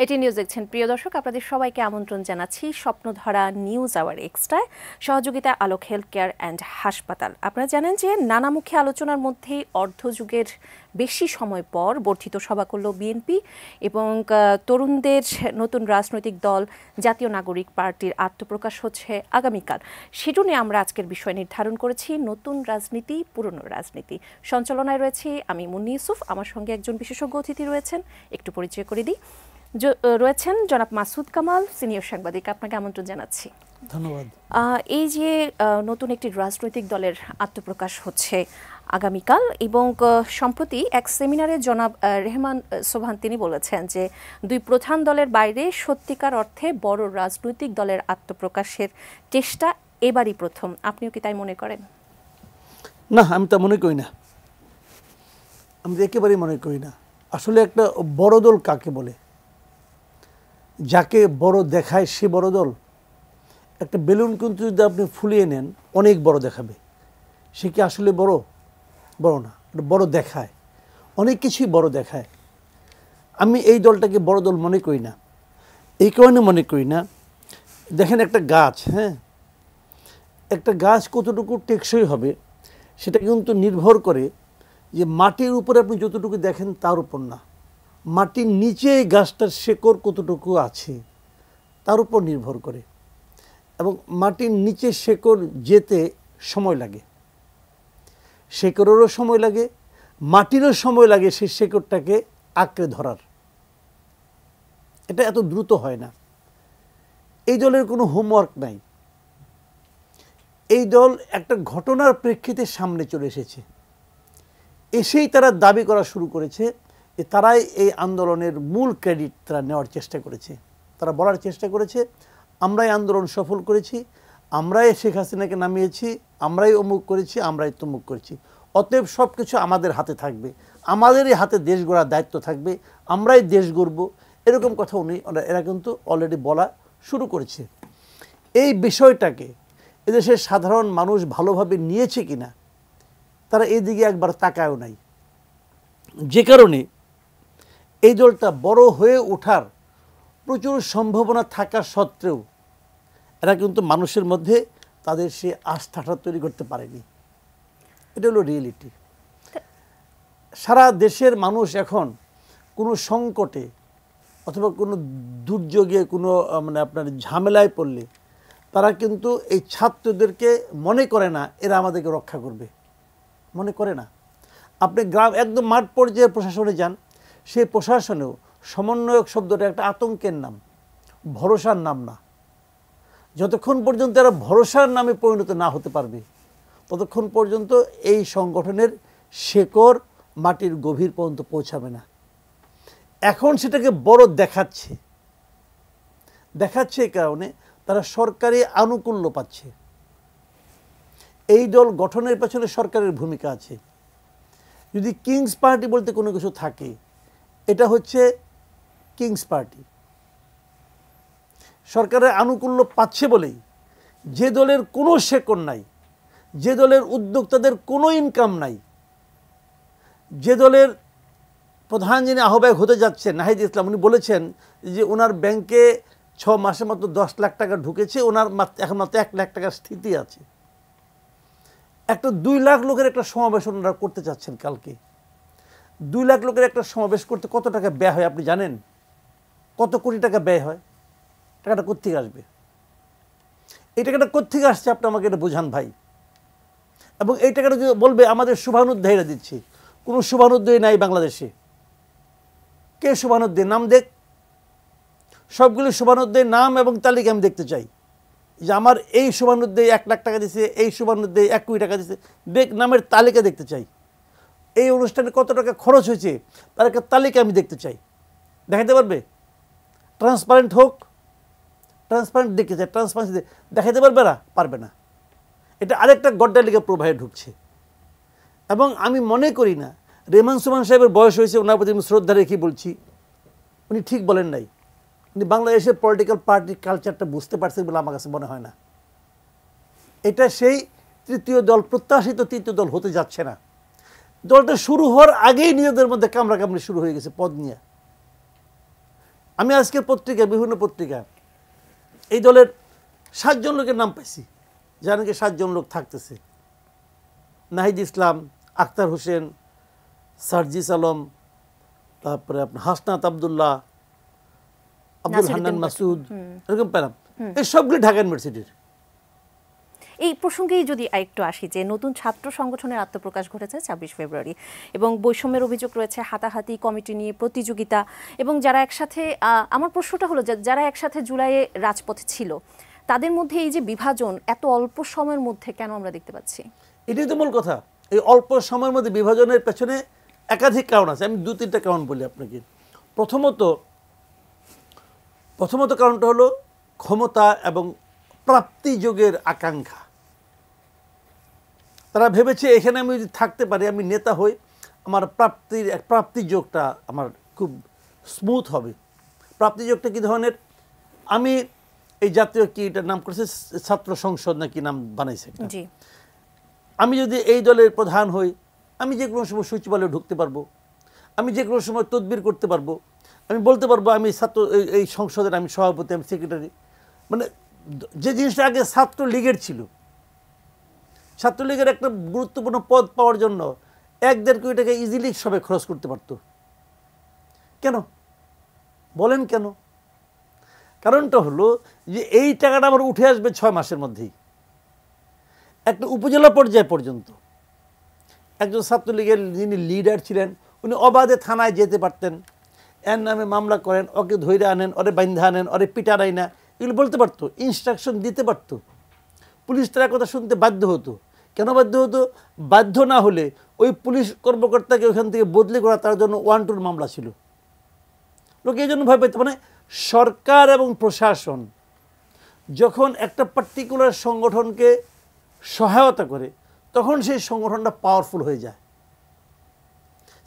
এটি নিউজ দেখছেন প্রিয় দর্শক, আপনাদের সবাইকে আমন্ত্রণ জানাচ্ছি স্বপ্নধারা নিউজ আওয়ার এক্সট্রায়। সহযোগিতা আলোক হেলথ কেয়ার অ্যান্ড হাসপাতাল। আপনারা জানেন যে নানামুখী আলোচনার মধ্যেই অর্ধযুগের বেশি সময় পর বর্ধিত সভা করল বিএনপি এবং তরুণদের নতুন রাজনৈতিক দল জাতীয় নাগরিক পার্টির আত্মপ্রকাশ হচ্ছে আগামীকাল। সেজন্য আমরা আজকের বিষয় নির্ধারণ করেছি নতুন রাজনীতি পুরনো রাজনীতি। সঞ্চালনায় রয়েছে আমি মুন্নি ইউসুফ, আমার সঙ্গে একজন বিশেষজ্ঞ অতিথি রয়েছেন, একটু পরিচয় করে দিই। রয়েছেন জনাব মাসুদ কামাল, সিনিয়র সাংবাদিক, আপনাকে আমন্ত্রণ জানাচ্ছি। ধন্যবাদ। এই যে নতুন একটি রাজনৈতিক দলের আত্মপ্রকাশ হচ্ছে আগামীকাল এবং সম্প্রতি এক সেমিনারে জনাব রেহমান সোবহান তিনি বলেছেন যে দুই প্রধান দলের বাইরে সত্যিকার অর্থে বড় রাজনৈতিক দলের আত্মপ্রকাশের চেষ্টা এবারই প্রথম। আপনিও কি তাই মনে করেন? না, আমি তা মনে করি না। আমি একেবারেই মনে করি না। আসলে একটা বড় দল কাকে বলে? যাকে বড় দেখায় সে বড় দল। একটা বেলুন কিন্তু যদি আপনি ফুলিয়ে নেন অনেক বড় দেখাবে, সে কি আসলে বড়? বড় না, বড় দেখায়, অনেক কিছুই বড় দেখায়। আমি এই দলটাকে বড় দল মনে করি না। এই কারণে মনে করি না, দেখেন একটা গাছ, একটা গাছ কতটুকু টেকসই হবে সেটা কিন্তু নির্ভর করে যে মাটির উপরে আপনি যতটুকু দেখেন তার উপর না, মাটির নিচে গাছটার শেকড় কতটুকু আছে তার উপর নির্ভর করে। এবং মাটির নিচে শেকড় যেতে সময় লাগে, শেকড়েরও সময় লাগে, মাটিরও সময় লাগে সেই শেকড়টাকে আঁকড়ে ধরার। এটা এত দ্রুত হয় না। এই দলের কোনো হোমওয়ার্ক নাই। এই দল একটা ঘটনার প্রেক্ষিতে সামনে চলে এসেছে, এসেই তারা দাবি করা শুরু করেছে যে তারাই এই আন্দোলনের মূল ক্রেডিট তারা নেওয়ার চেষ্টা করেছে। তারা বলার চেষ্টা করেছে আমরাই আন্দোলন সফল করেছি, আমরাই শেখ হাসিনাকে নামিয়েছি, আমরাই অমুক করেছি, আমরাই তমুক করেছি, অতএব সব কিছু আমাদের হাতে থাকবে, আমাদেরই হাতে দেশ গড়ার দায়িত্ব থাকবে, আমরাই দেশ গড়ব, এরকম কথা এরা কিন্তু অলরেডি বলা শুরু করেছে। এই বিষয়টাকে এদেশের সাধারণ মানুষ ভালোভাবে নিয়েছে কিনা তারা এই দিকে একবার তাকায়ও নাই। যে কারণে এই দলটা বড় হয়ে ওঠার প্রচুর সম্ভাবনা থাকা সত্ত্বেও এরা কিন্তু মানুষের মধ্যে তাদের সে আস্থাটা তৈরি করতে পারেনি। এটা হলো রিয়েলিটি। সারা দেশের মানুষ এখন কোনো সংকটে অথবা কোনো দুর্যোগে কোনো আপনার ঝামেলায় পড়লে তারা কিন্তু এই ছাত্রদেরকে মনে করে না এরা আমাদেরকে রক্ষা করবে, মনে করে না। আপনি গ্রাম একদম মাঠ পর্যায়ে প্রশাসনে যান, সেই প্রশাসনেও সমন্বয়ক শব্দটা একটা আতঙ্কের নাম, ভরসার নাম না। যতক্ষণ পর্যন্ত এরা ভরসার নামে পরিণত না হতে পারবে ততক্ষণ পর্যন্ত এই সংগঠনের শেকড় মাটির গভীর পর্যন্ত পৌঁছাবে না। এখন সেটাকে বড় দেখাচ্ছে এই কারণে তারা সরকারি আনুকূল্য পাচ্ছে। এই দল গঠনের পেছনে সরকারের ভূমিকা আছে। যদি কিংস পার্টি বলতে কোনো কিছু থাকে, এটা হচ্ছে কিংস পার্টি। সরকারের আনুকূল্য পাচ্ছে বলেই যে দলের কোনো শেকড় নাই, যে দলের উদ্যোক্তাদের কোনো ইনকাম নাই, যে দলের প্রধান যিনি আহ্বায়ক হতে যাচ্ছেন নাহিদ ইসলাম, উনি বলেছেন যে ওনার ব্যাংকে 6 মাসে মাত্র 10 লাখ টাকা ঢুকেছে, ওনার এখন মাত্র 1 লাখ টাকার স্থিতি আছে। একটা 2 লাখ লোকের একটা সমাবেশ ওনারা করতে চাচ্ছেন কালকে। 2 লাখ লোকের একটা সমাবেশ করতে কত টাকা ব্যয় হয় আপনি জানেন? কত কোটি টাকা ব্যয় হয়? টাকাটা কোত্থেকে আসবে? এই টাকাটা কোত্থেকে আসছে আপনি আমাকে এটা বোঝান ভাই। এবং এই টাকাটা যদি বলবে আমাদের শুভানুধ্যায়ীরা দিচ্ছে, কোনো শুভানুধ্যায়ী নাই বাংলাদেশে। কে শুভানুধ্যায়ী? নাম দেখ। সবগুলি শুভানুধ্যায়ী নাম এবং তালিকা আমি দেখতে চাই যে আমার এই শুভানুধ্যায়ী 1 লাখ টাকা দিচ্ছে, এই শুভানুধ্যায়ী 1 কোটি টাকা দিচ্ছে, দেখ নামের তালিকা দেখতে চাই। এই অনুষ্ঠানে কত টাকা খরচ হয়েছে তার একটা তালিকা আমি দেখতে চাই। দেখাতে পারবে? ট্রান্সপারেন্ট হোক, ট্রান্সপারেন্ট দেখতে চাই, ট্রান্সপারেন্সি দেখাতে পারবে না? পারবে না। এটা আরেকটা গড্ডালিকা প্রবাহে ঢুকছে। এবং আমি মনে করি না রেহমান সোবহান সাহেবের বয়স হয়েছে, ওনার প্রতি আমি শ্রদ্ধা রেখে বলছি, উনি ঠিক বলেন নাই। উনি বাংলাদেশের পলিটিক্যাল পার্টির কালচারটা বুঝতে পারছেন বলে আমার কাছে মনে হয় না। এটা সেই তৃতীয় দল, প্রত্যাশিত তৃতীয় দল হতে যাচ্ছে না। দলটা শুরু হওয়ার আগেই নিজেদের মধ্যে কামড়াকামড়ি শুরু হয়ে গেছে পদ নিয়ে। আমি আজকের পত্রিকায়, বিভিন্ন পত্রিকায় এই দলের 7 জন লোকের নাম পাইছি, যারা নাকি 7 জন লোক থাকতেছে। নাহিদ ইসলাম, আখতার হোসেন, সার্জিস আলম, তারপরে আপনার হাসনাত আবদুল্লাহ, আব্দুল হান্নান মাসুদ, এরকম পেলাম। এই সবগুলি ঢাকা ইউনিভার্সিটির। এই প্রসঙ্গেই যদি আরেকটু আসি, যে নতুন ছাত্র সংগঠনের আত্মপ্রকাশ ঘটেছে 26 ফেব্রুয়ারি এবং বৈষম্যের অভিযোগ রয়েছে, হাতাহাতি, কমিটি নিয়ে প্রতিযোগিতা, এবং যারা একসাথে, আমার প্রশ্নটা হলো যারা একসাথে জুলাইয়ে রাজপথে ছিল তাদের মধ্যে এই যে বিভাজন এত অল্প সময়ের মধ্যে কেন আমরা দেখতে পাচ্ছি? এটাই তো মূল কথা। এই অল্প সময়ের মধ্যে বিভাজনের পেছনে একাধিক কারণ আছে। আমি 2-3টা কারণ বলি আপনাকে। প্রথমত কারণটা হলো ক্ষমতা এবং প্রাপ্তিযোগের আকাঙ্ক্ষা। তারা ভেবেছে এখানে আমি যদি থাকতে পারি, আমি নেতা হই, আমার প্রাপ্তিযোগটা আমার খুব স্মুথ হবে। প্রাপ্তিযোগটা কী ধরনের? আমি এই জাতীয় কি এটার নাম করেছে ছাত্র সংসদ না কি নাম বানাইছে, আমি যদি এই দলের প্রধান হই, আমি যে কোনো সময় সচিবালয়ে ঢুকতে পারবো, আমি যে কোনো সময় তদবির করতে পারবো, আমি বলতে পারবো আমি এই সংসদের আমি সভাপতি, আমি সেক্রেটারি। মানে যে জিনিসটা আগে ছাত্রলীগের ছিল, ছাত্রলীগের একটা গুরুত্বপূর্ণ পদ পাওয়ার জন্য 1-1.5 কোটি টাকা ইজিলি সবাই খরচ করতে পারত। কেন বলেন কেন? কারণটা হলো যে এই টাকাটা আবার উঠে আসবে 6 মাসের মধ্যেই। একটা উপজেলা পর্যায় পর্যন্ত একজন ছাত্রলীগের যিনি লিডার ছিলেন, উনি অবাধে থানায় যেতে পারতেন, এর নামে মামলা করেন, ওকে ধৈর্য আনেন, ওরে বাইন্ধা আনেন, ওরে পিটারাই না, এগুলো বলতে পারতো, ইনস্ট্রাকশন দিতে পারতো। পুলিশ তারা কথা শুনতে বাধ্য হতো। কেন বাধ্য হতো? বাধ্য না হলে ওই পুলিশ কর্মকর্তাকে ওখান থেকে বদলি করা তার জন্য 1-2 মামলা ছিল। লোক এই জন্য ভয় পেত। মানে সরকার এবং প্রশাসন যখন একটা পার্টিকুলার সংগঠনকে সহায়তা করে, তখন সেই সংগঠনটা পাওয়ারফুল হয়ে যায়।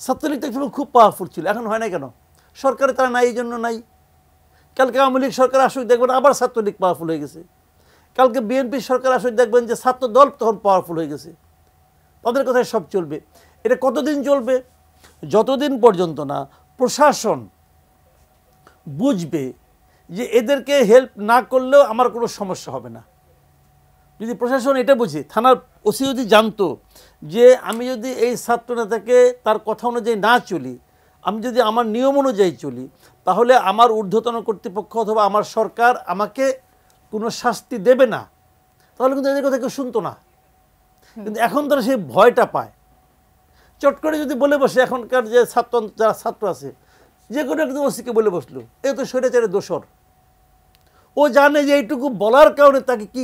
ছাত্রলীগ তো একসময় খুব পাওয়ারফুল ছিল, এখন হয় না কেন? সরকারে তারা নাই, এই জন্য নাই। কালকে আওয়ামী লীগ সরকার আসুক, দেখবেন আবার ছাত্রলীগ পাওয়ারফুল হয়ে গেছে। কালকে বিএনপি সরকার আসুক, দেখবেন যে ছাত্র দল তখন পাওয়ারফুল হয়ে গেছে। তাদের কথায় সব চলবে। এটা কতদিন চলবে? যতদিন পর্যন্ত না প্রশাসন বুঝবে যে এদেরকে হেল্প না করলেও আমার কোনো সমস্যা হবে না। যদি প্রশাসন এটা বুঝে, থানার ওসি যদি জানতো যে আমি যদি এই ছাত্র নেতাকে তার কথা অনুযায়ী না চলি, আমি যদি আমার নিয়ম অনুযায়ী চলি, তাহলে আমার ঊর্ধ্বতন কর্তৃপক্ষ অথবা আমার সরকার আমাকে কোনো শাস্তি দেবে না, তাহলে কিন্তু এদের কথা কেউ শুনতো না। কিন্তু এখন তারা সেই ভয়টা পায়। চট করে যদি বলে বসে, এখনকার যে যারা ছাত্র আছে, যে কোনো একদম ওসিকে বলে বসলো, এ তো স্বৈরাচারের দোসর। ও জানে যে এইটুকু বলার কারণে তাকে কি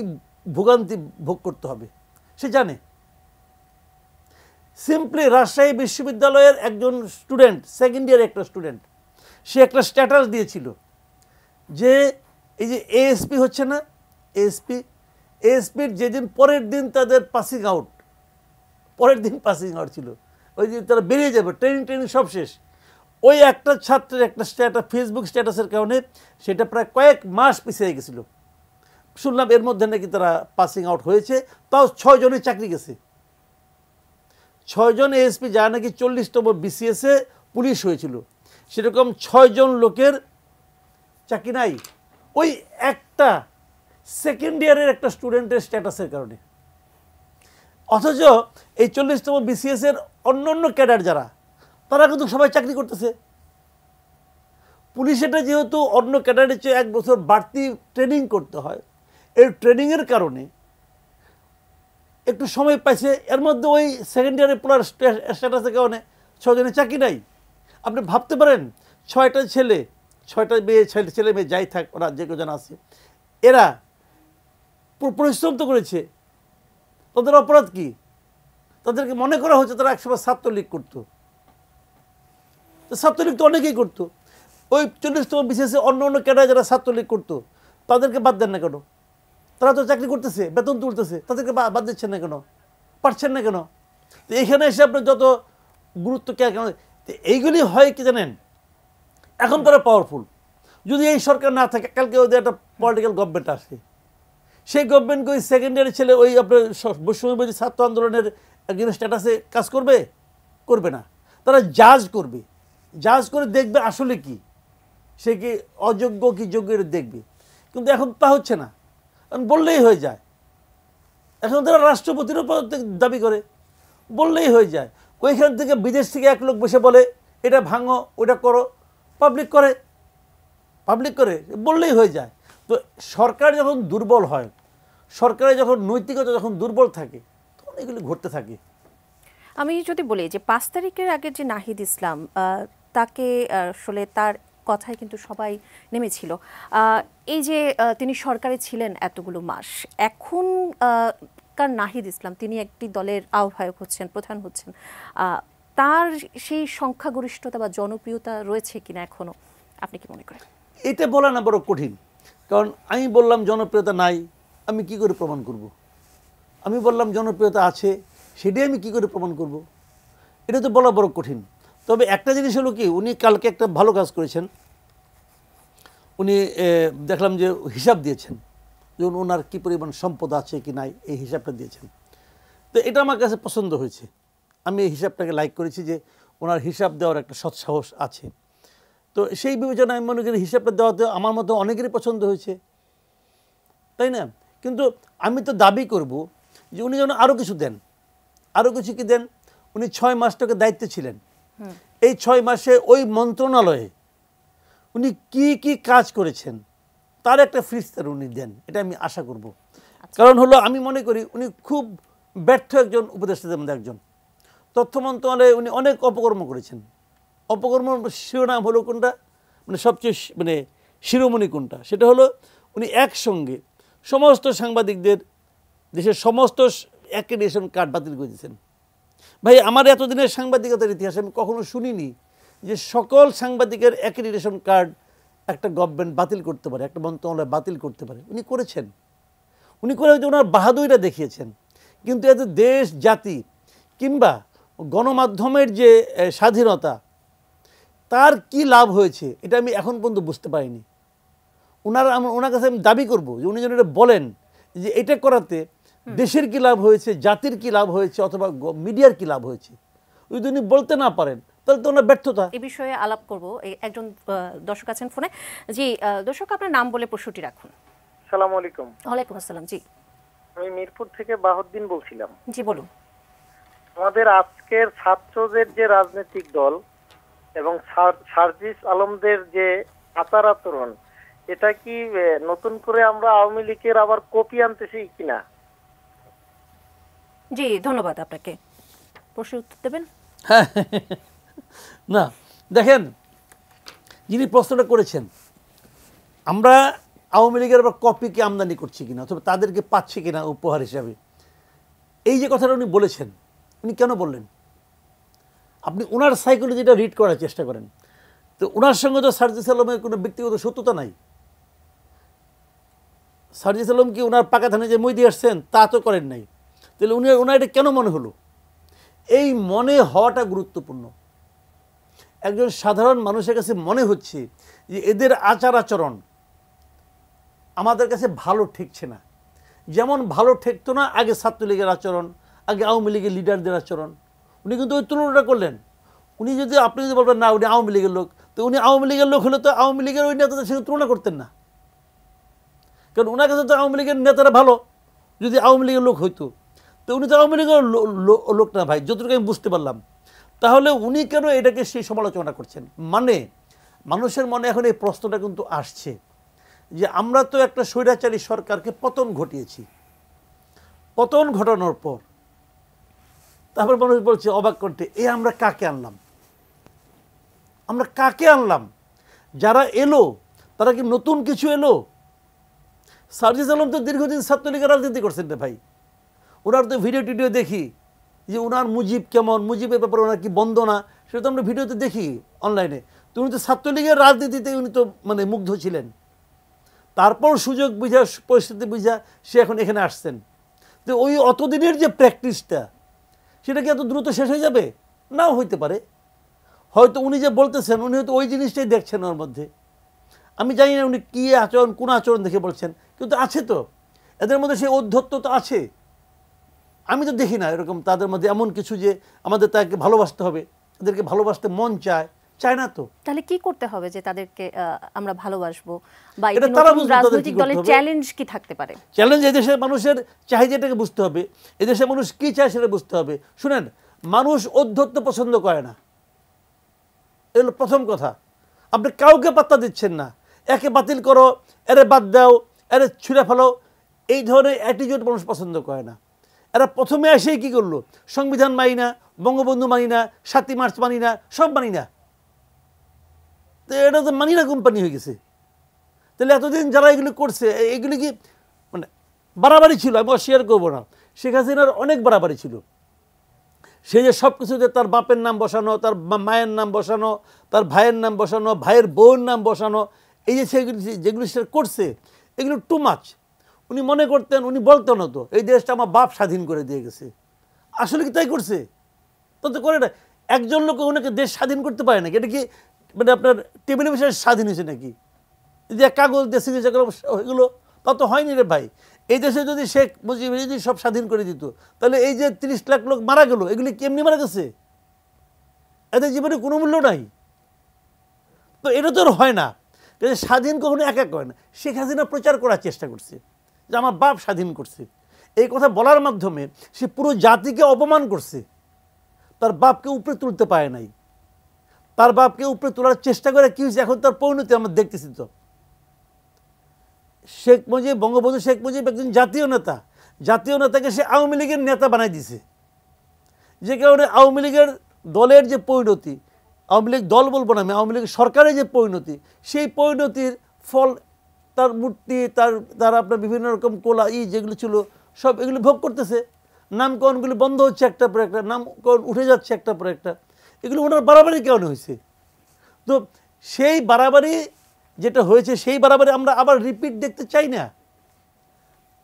ভোগান্তি ভোগ করতে হবে, সে জানে। সিম্পলি রাজশাহী বিশ্ববিদ্যালয়ের একজন স্টুডেন্ট, সেকেন্ড ইয়ার একটা স্টুডেন্ট, সে একটা স্ট্যাটাস দিয়েছিল যে এই যে এএসপি হচ্ছে না, এএসপির যেদিন পরের দিন তাদের পাসিং আউট, পরের দিন পাসিং আউট ছিল, ওই দিন তারা বেরিয়ে যাবে, ট্রেনিং সব শেষ। ওই একটা ছাত্রের একটা স্ট্যাটাস, ফেসবুক স্ট্যাটাসের কারণে সেটা প্রায় কয়েক মাস পিছিয়ে গেছিল। শুনলাম এর মধ্যে নাকি তারা পাসিং আউট হয়েছে, তাও 6 জনের চাকরি গেছে। 6 জন এএসপি, যারা নাকি 40তম বিসিএসে পুলিশ হয়েছিল, সেরকম 6 জন লোকের চাকরি নাই ওই একটা সেকেন্ড ইয়ারের একটা স্টুডেন্টের স্ট্যাটাসের কারণে। অথচ এই 40তম বিসিএসের অন্য ক্যাডার যারা, তারা কিন্তু সবাই চাকরি করতেছে। পুলিশ এটা যেহেতু অন্য ক্যাডারের চেয়ে 1 বছর বাড়তি ট্রেনিং করতে হয়, এই ট্রেনিংয়ের কারণে একটু সময় পাইছে, এর মধ্যে ওই সেকেন্ড ইয়ারে পুরার স্ট্যাটাসের কারণে 6 জনের চাকরি নাই। আপনি ভাবতে পারেন 6টা ছেলে মেয়ে যাই থাক, ওরা যে কজন আছে, এরা পরিশ্রম তো করেছে, তাদের অপরাধ কি? তাদেরকে মনে করা হচ্ছে তারা একসময় ছাত্রলীগ করতো। ছাত্রলীগ তো অনেকেই করতো। ওই 40তম বিসিএসে অন্য ক্যাডার যারা ছাত্রলীগ করতো, তাদেরকে বাদ দেন না কেন? তারা তো চাকরি করতেছে, বেতন তুলতেছে, তাদেরকে বাদ দিচ্ছেন না কেন? পারছেন না কেন? তো এখানে এসে আপনার যত গুরুত্ব কেন? এইগুলি হয় কি জানেন, এখন তারা পাওয়ারফুল। যদি এই সরকার না থাকে, কালকে ওদের একটা পলিটিক্যাল গভর্নমেন্ট আসে, সেই গভর্নমেন্টকে ওই সেকেন্ড ইয়ারের ছেলে ওই আপনার বৈষম্যবিরোধী ছাত্র আন্দোলনের একজন স্ট্যাটাসে কাজ করবে না। তারা জাজ করে দেখবে আসলে কি, সে কি অযোগ্য কি যোগ্য এটা দেখবে। কিন্তু এখন তা হচ্ছে না, কারণ বললেই হয়ে যায়। এখন তারা রাষ্ট্রপতিরও দাবি করে, বললেই হয়ে যায়। ওইখান থেকে বিদেশ থেকে এক লোক বসে বলে এটা ভাঙো ওটা করো, পাবলিক করে বললেই হয়ে যায়। তো সরকার যখন দুর্বল হয়, সরকারের যখন নৈতিকতা যখন দুর্বল থাকে, তখন এগুলি ঘটতে থাকে। আমি যদি বলি যে 5 তারিখের আগে যে নাহিদ ইসলাম, তাকে আসলে তার কথায় কিন্তু সবাই নেমেছিল। এই যে তিনি সরকারে ছিলেন এতগুলো মাস, এখন কার নাহিদ ইসলাম তিনি একটি দলের আহ্বায়ক হচ্ছেন, প্রধান হচ্ছেন, তার সেই সংখ্যাগরিষ্ঠতা বা জনপ্রিয়তা রয়েছে কিনা এখনো, আপনি কি মনে করেন? এটা বলা না বড় কঠিন, কারণ আমি বললাম জনপ্রিয়তা নাই, আমি কি করে প্রমাণ করব? আমি বললাম জনপ্রিয়তা আছে, সেটাই আমি কি করে প্রমাণ করব? এটা তো বলা বড় কঠিন। তবে একটা জিনিস হলো কি, উনি কালকে একটা ভালো কাজ করেছেন। উনি দেখলাম যে হিসাব দিয়েছেন যে ওনার কী পরিমাণ সম্পদ আছে কি নাই, এই হিসাবটা দিয়েছেন। তো এটা আমার কাছে পছন্দ হয়েছে। আমি এই হিসাবটাকে লাইক করেছি যে ওনার হিসাব দেওয়ার একটা সৎসাহস আছে। তো সেই বিবেচনায় আমি মনে করি হিসাবটা দেওয়াতে আমার মতো অনেকেরই পছন্দ হয়েছে, তাই না? কিন্তু আমি তো দাবি করব যে উনি যেন আরও কিছু দেন। আরও কিছু কি দেন? উনি 6 মাসটাকে দায়িত্বে ছিলেন। এই 6 মাসে ওই মন্ত্রণালয়ে উনি কি কি কাজ করেছেন তার একটা ফিস্তার উনি দেন, এটা আমি আশা করব। কারণ হলো আমি মনে করি উনি খুব ব্যর্থ একজন উপদেষ্টাদের মধ্যে একজন। তথ্য মন্ত্রণালয়ে উনি অনেক অপকর্ম করেছেন। অপকর্ম শিরোনাম হলো কোনটা, মানে সবচেয়ে মানে শিরোমণি কোনটা, সেটা হলো উনি একসঙ্গে সমস্ত সাংবাদিকদের দেশের সমস্ত অ্যাক্রেডিটেশন কার্ড বাতিল করে দিয়েছেন। ভাই, আমার এতদিনের সাংবাদিকতার ইতিহাসে আমি কখনো শুনিনি যে সকল সাংবাদিকের অ্যাক্রেডিটেশন কার্ড একটা গভর্নমেন্ট বাতিল করতে পারে, একটা মন্ত্রণালয় বাতিল করতে পারে। উনি করেছেন। উনি করে ওনার বাহাদুরিটা দেখিয়েছেন। কিন্তু এতে দেশ জাতি কিংবা গণমাধ্যমের যে স্বাধীনতা, তার কি লাভ হয়েছে এটা আমি এখন পর্যন্ত বুঝতে পারিনি। ওনার কাছে আমি দাবি করব যে উনি যেন এটা বলেন যে এটা করাতে দেশের কি লাভ হয়েছে, জাতির কি লাভ হয়েছে, অথবা মিডিয়ার কি লাভ হয়েছে। যদি উনি বলতে না পারেন তাহলে তো ওনার ব্যর্থতা। এই বিষয়ে আলাপ করব। একজন দর্শক আছেন ফোনে। জি দর্শক, আপনার নাম বলে প্রশ্নটি রাখুন। আসসালামু আলাইকুম। ওয়ালাইকুম আসসালাম। জি, আমি মিরপুর থেকে বাহদ্দিন বলছিলাম। জি বলুন। আমাদের আজকের ছাত্রদের যে রাজনৈতিক দল এবং সার্জিস আলমদের যে আচার আচরণ, এটা কি নতুন করে আমরা আওয়ামী লীগের আবার কপি আনতেছি কিনা? জি ধন্যবাদ আপনাকে। প্রশ্নের উত্তর দেবেন? হ্যাঁ, না দেখেন, যিনি প্রশ্নটা করেছেন, আমরা আওয়ামী লীগের আবার কপিকে আমদানি করছি কিনা, অথবা তাদেরকে পাচ্ছি কিনা উপহার হিসাবে, এই যে কথাটা উনি বলেছেন, উনি কেন বললেন? আপনি ওনার সাইকোলজিটা রিড করার চেষ্টা করেন। তো ওনার সঙ্গে তো সার্জিস আলমের কোনো ব্যক্তিগত সত্যতা নাই। সার্জিস আলম কি ওনার পাকা ধানে যে মই দিয়ে আসছেন তা তো করেন নাই। তাহলে ওনার এটা কেন মনে হলো? এই মনে হওয়াটা গুরুত্বপূর্ণ। একজন সাধারণ মানুষের কাছে মনে হচ্ছে যে এদের আচার আচরণ আমাদের কাছে ভালো ঠেকছে না। যেমন ভালো ঠেকতো না আগে ছাত্রলীগের আচরণ, আগে আওয়ামী লীগের লিডারদের আচরণ। উনি কিন্তু ওই তুলনাটা করলেন। উনি যদি, আপনি যদি বলবেন না উনি আওয়ামী লীগের লোক, তো উনি আওয়ামী লীগের লোক হলে তো আওয়ামী লীগের ওই নেতাদের সঙ্গে তুলনা করতেন না। কারণ ওনার কাছে তো আওয়ামী লীগের নেতারা ভালো, যদি আওয়ামী লীগের লোক হইতো। তো উনি তো আওয়ামী লীগের লোক না ভাই, যতটুকু আমি বুঝতে পারলাম। তাহলে উনি কেন এটাকে সেই সমালোচনা করছেন? মানে মানুষের মনে এখন এই প্রশ্নটা কিন্তু আসছে যে আমরা তো একটা স্বৈরাচারী সরকারকে পতন ঘটিয়েছি। পতন ঘটানোর পর তারপর মানুষ বলছে অবাক কণ্ঠে, আমরা কাকে আনলাম? আমরা কাকে আনলাম? যারা এলো তারা কি নতুন কিছু এলো? সার্জিস আলম তো দীর্ঘদিন ছাত্রলীগের রাজনীতি করছেন রে ভাই। ওনার তো ভিডিও টিডিও দেখি যে ওনার মুজিব কেমন, মুজিবের ব্যাপারে ওনার কি বন্দনা, সেটা তো আমরা ভিডিওতে দেখি অনলাইনে। তো উনি তো ছাত্রলীগের রাজনীতিতে উনি তো মানে মুগ্ধ ছিলেন। তারপর সুযোগ বুঝা, পরিস্থিতি বুঝা সে এখন এখানে আসছেন। তো ওই অতদিনের যে প্র্যাকটিসটা, সেটা কি এত দ্রুত শেষ হয়ে যাবে? নাও হইতে পারে। হয়তো উনি যে বলতেছেন উনি হয়তো ওই জিনিসটাই দেখছেন ওর মধ্যে। আমি জানি না উনি কী আচরণ, কোন আচরণ দেখে বলছেন, কিন্তু আছে তো এদের মধ্যে সেই ঔদ্ধত্য তো আছে। আমি তো দেখি না এরকম তাদের মধ্যে এমন কিছু যে আমাদের তাকে ভালোবাসতে হবে, এদেরকে ভালোবাসতে মন চায়, চায় না তো। তাহলে কি করতে হবে যে তাদেরকে আমরা ভালোবাসবো, বা এটা এই তারা নতুন বুঝবে তাদের কি রাজনৈতিক করতে দলের হবে। চ্যালেঞ্জ কি থাকতে পারে? চ্যালেঞ্জ এদেশের মানুষের চাহিদাটাকে বুঝতে হবে, এদেশের মানুষ কি চায় সেটা বুঝতে হবে। শুনেন, মানুষ ঔদ্ধত্য পছন্দ করে না, এগুলো প্রথম কথা। আপনি কাউকে পাত্তা দিচ্ছেন না, একে বাতিল করো, এরে বাদ দাও, এরে ছুঁড়ে ফেলো, এই ধরনের অ্যাটিটিউড মানুষ পছন্দ করে না। এরা প্রথমে এসেই কী করলো, সংবিধান মানি না, বঙ্গবন্ধু মানি না, ৭ই মার্চ মানি না, সব মানি না। তো এটা তো মানি না কোম্পানি হয়ে গেছে। তাহলে এতদিন যারা এগুলো করছে, এগুলি কি মানে বাড়াবাড়ি ছিল? আমি অস্বীকার করবো না, শেখ হাসিনার অনেক বাড়াবাড়ি ছিল। সে যে সব কিছুতে তার বাপের নাম বসানো, তার মায়ের নাম বসানো, তার ভাইয়ের নাম বসানো, ভাইয়ের বউয়ের নাম বসানো, এই যে সেগুলি যেগুলি সে করছে, এগুলো টু মাচ। উনি মনে করতেন, উনি বলতেন না তো এই দেশটা আমার বাপ স্বাধীন করে দিয়ে গেছে। আসলে কি তাই করছে? তো তো করে না। একজন লোক ওনাকে দেশ স্বাধীন করতে পারে নাকি? এটা কি মানে আপনার টেবিলে বসে স্বাধীন হয়েছে নাকি? যে কাগজ দিয়ে সিগনেচার এগুলো তা তো হয়নি রে ভাই। এই দেশে যদি শেখ মুজিব যদি সব স্বাধীন করে দিত, তাহলে এই যে 30 লাখ লোক মারা গেল, এগুলি কেমনি মারা গেছে? এদের জীবনে কোনো মূল্য নাই। তো এটা তো হয় না। স্বাধীন কখনো একা করে না। শেখ হাসিনা প্রচার করার চেষ্টা করছে যে আমার বাপ স্বাধীন করছে। এই কথা বলার মাধ্যমে সে পুরো জাতিকে অপমান করছে। তার বাপকে উপরে তুলতে পারে নাই। তার বাপকে উপরে তোলার চেষ্টা করে কি হয়েছে, এখন তার পরিণতি আমরা দেখতেছি তো। শেখ মুজিব, বঙ্গবন্ধু শেখ মুজিব একজন জাতীয় নেতা। জাতীয় নেতাকে সে আওয়ামী লীগের নেতা বানাই দিছে। যে কারণে আওয়ামী লীগের দলের যে পরিণতি, আওয়ামী লীগ দল বলবো না আমি, আওয়ামী লীগ সরকারের যে পরিণতি, সেই পরিণতির ফল তার মূর্তি, তার আপনার বিভিন্ন রকম কোলা যেগুলো ছিল সব এগুলো ভোগ করতেছে। নামকরণগুলি বন্ধ হচ্ছে একটা পর একটা, নামকরণ উঠে যাচ্ছে একটা পর একটা। এগুলো ওনার বাড়াবাড়ি কেমন হয়েছে? তো সেই বাড়াবাড়ি যেটা হয়েছে, সেই বাড়াবাড়ি আমরা আবার রিপিট দেখতে চাই না।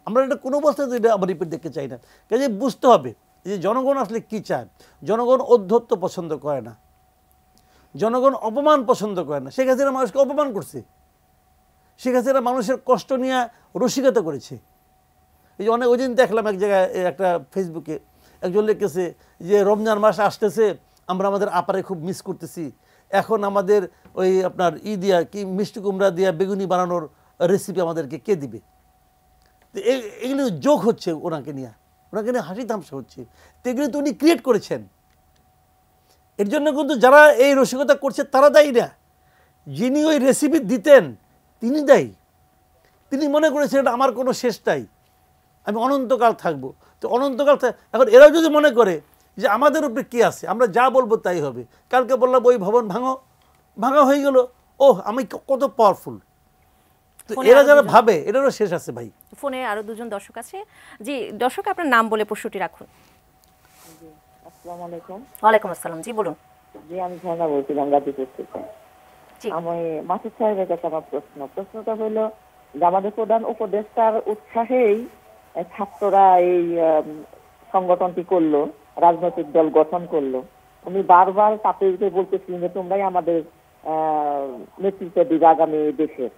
আমরা এটা কোনো অবস্থাতে এটা আবার রিপিট দেখতে চাই না। কাজে বুঝতে হবে যে জনগণ আসলে কী চায়। জনগণ ঔদ্ধত্য পছন্দ করে না, জনগণ অপমান পছন্দ করে না। শেখ হাসিনা মানুষকে অপমান করছে। শেখ হাসিনা মানুষের কষ্ট নিয়ে রসিকতা করেছে। এই যে ওই দিন দেখলাম এক জায়গায় একটা ফেসবুকে একজন লিখেছে যে রমজান মাস আসতেছে, আমরা আমাদের আপারে খুব মিস করতেছি, এখন আমাদের ওই আপনার দিয়া কি মিষ্টি কুমড়া দিয়া বেগুনি বানানোর রেসিপি আমাদেরকে কে দিবে? তো এগুলো যোগ হচ্ছে ওনাকে নিয়ে হাসি তামসা হচ্ছে। তো এগুলো তো উনি ক্রিয়েট করেছেন। এর জন্য কিন্তু যারা এই রসিকতা করছে তারা দায়ী না, যিনি ওই রেসিপি দিতেন তিনি দায়ী। তিনি মনে করেছেন এটা আমার কোনো শেষ নাই, আমি অনন্তকাল থাকবো। তো অনন্তকাল এখন এরাও যদি মনে করে যে আমাদের উপরে কী আছে, আমরা যা বলবো তাই হবে। কালকে বললাম ওই ভবন ভাঙা হয়ে গেল, ওহ আমি কত পাওয়ারফুল। তো এরা যারা ভাবে এটারও শেষ আছে ভাই। ফোনে আরো দুজন দর্শক আছে। জি দর্শক, আপনার নাম বলে প্রশ্নটি রাখুন। আসসালামু আলাইকুম। ওয়ালাইকুম আসসালাম। জি বলুন। জি আমি ঝর্ণা বলছিলাম গাজীপুর থেকে। আমি মাসুদ সাহেবের কাছে আমার প্রশ্নটা হলো যে আমাদের প্রধান উপদেষ্টার উৎসাহেই ছাত্ররা এই সংগঠনটি করলো, রাজনৈতিক দল গঠন করলো। উনি বারবার তাদেরকে বলতেছিলেন যে তোমরাই আমাদের নেতৃত্ব দিবে আগামী দেশের।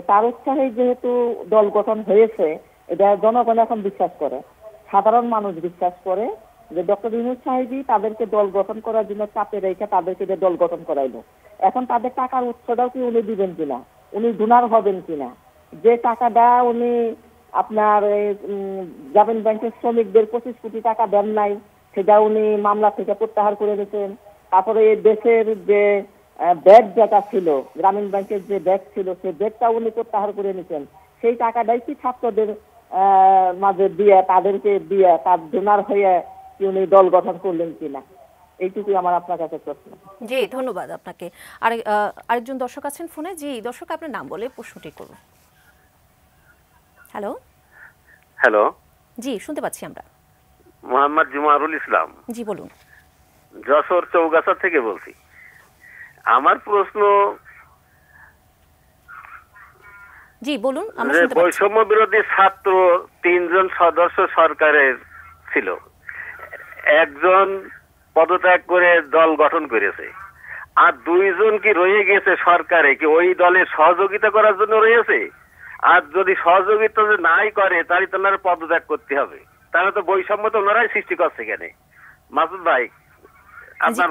তার উৎসাহে যেহেতু দল গঠন হয়েছে, এটা জনগণ এখন বিশ্বাস করে, সাধারণ মানুষ বিশ্বাস করে যে ডক্টর ইউনূস সাহেবই তাদেরকে দল গঠন করার জন্য চাপে রেখে তাদেরকে দল গঠন করাইলো। এখন তাদের টাকার উৎসটাও কি উনি দিবেন কিনা, উনি ডোনার হবেন কিনা? যে টাকাটা উনি আপনার গ্রামীণ ব্যাংকের শ্রমিকদের 25 কোটি টাকা দেন নাই, সেটা উনি মামলা থেকে প্রত্যাহার করে নিয়েছেন। তারপরে দেশের যে ব্যাগ যেটা ছিল, গ্রামীণ ব্যাংকের যে ব্যাগ ছিল, সেই ব্যাগটা উনি প্রত্যাহার করে নিয়েছেন। সেই টাকাটাই কি ছাত্রদের মাঝে দিয়ে, তাদেরকে দিয়ে তার ডোনার হয়ে কি উনি দল গঠন করলেন কিনা? এইটুকুই আমার আপনার কাছে প্রশ্ন। জি ধন্যবাদ আপনাকে। আরেকজন দর্শক আছেন ফোনে। জি দর্শক, আপনার নাম বলে প্রশ্নটি করুন। হ্যালো। হ্যালো। জি শুনতে পাচ্ছি আমরা। মোহাম্মদ জুমারুল ইসলাম। জি বলুন। যশোর চৌগাছা থেকে বলছি। আমার প্রশ্ন, জি বলুন। আমরা শুনতে পাচ্ছি। বৈষম্য বিরোধী ছাত্র 3 জন সদস্য সরকারের ছিল, একজন পদত্যাগ করে দল গঠন করেছে, আর 2 জন কি রয়ে গেছে সরকারে, কি ওই দলের সহযোগিতা করার জন্য রয়েছে? আর যদি সহযোগিতা নাই করে তাহলে তো ওনারা পদত্যাগ করতে হবে। তাহলে তো বৈষম্য তো ওনারাই সৃষ্টি করছে। কেন মাসুদ ভাই আপনার?